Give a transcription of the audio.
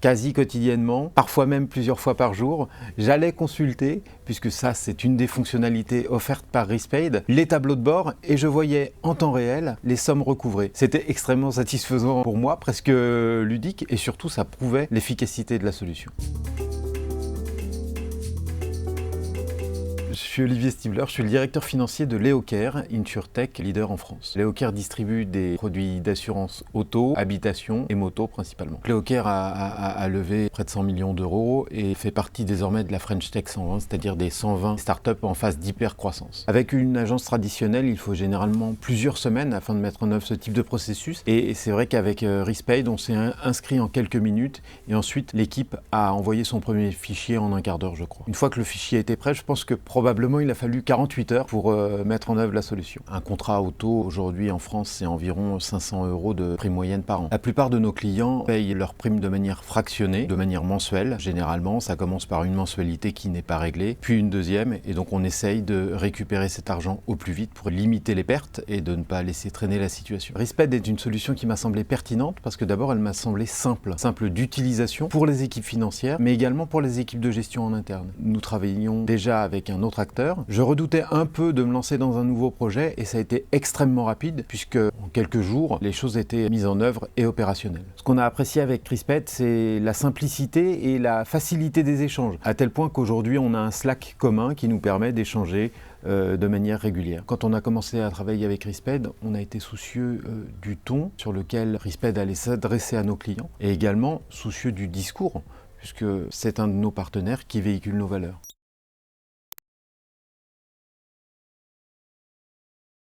Quasi quotidiennement, parfois même plusieurs fois par jour, j'allais consulter, puisque ça c'est une des fonctionnalités offertes par Rispade, les tableaux de bord et je voyais en temps réel les sommes recouvrées. C'était extrêmement satisfaisant pour moi, presque ludique et surtout ça prouvait l'efficacité de la solution. Je suis Olivier Stiebler, je suis le directeur financier de Leocare, InsurTech, leader en France. Leocare distribue des produits d'assurance auto, habitation et moto principalement. Leocare a levé près de 100 millions d'euros et fait partie désormais de la French Tech 120, c'est-à-dire des 120 startups en phase d'hyper-croissance. Avec une agence traditionnelle, il faut généralement plusieurs semaines afin de mettre en œuvre ce type de processus. Et c'est vrai qu'avec Rispade, on s'est inscrit en quelques minutes et ensuite l'équipe a envoyé son premier fichier en un quart d'heure, je crois. Une fois que le fichier était prêt, je pense que probablement il a fallu 48 heures pour mettre en œuvre la solution. Un contrat auto aujourd'hui en France, c'est environ 500 € de prime moyenne par an. La plupart de nos clients payent leurs primes de manière fractionnée, de manière mensuelle. Généralement, ça commence par une mensualité qui n'est pas réglée, puis une deuxième, et donc on essaye de récupérer cet argent au plus vite pour limiter les pertes et de ne pas laisser traîner la situation. Rispade est une solution qui m'a semblé pertinente parce que d'abord elle m'a semblé simple d'utilisation pour les équipes financières, mais également pour les équipes de gestion en interne. Nous travaillions déjà avec un autre acteur. Je redoutais un peu de me lancer dans un nouveau projet et ça a été extrêmement rapide puisque en quelques jours, les choses étaient mises en œuvre et opérationnelles. Ce qu'on a apprécié avec Rispade, c'est la simplicité et la facilité des échanges, à tel point qu'aujourd'hui, on a un Slack commun qui nous permet d'échanger de manière régulière. Quand on a commencé à travailler avec Rispade, on a été soucieux du ton sur lequel Rispade allait s'adresser à nos clients et également soucieux du discours puisque c'est un de nos partenaires qui véhicule nos valeurs.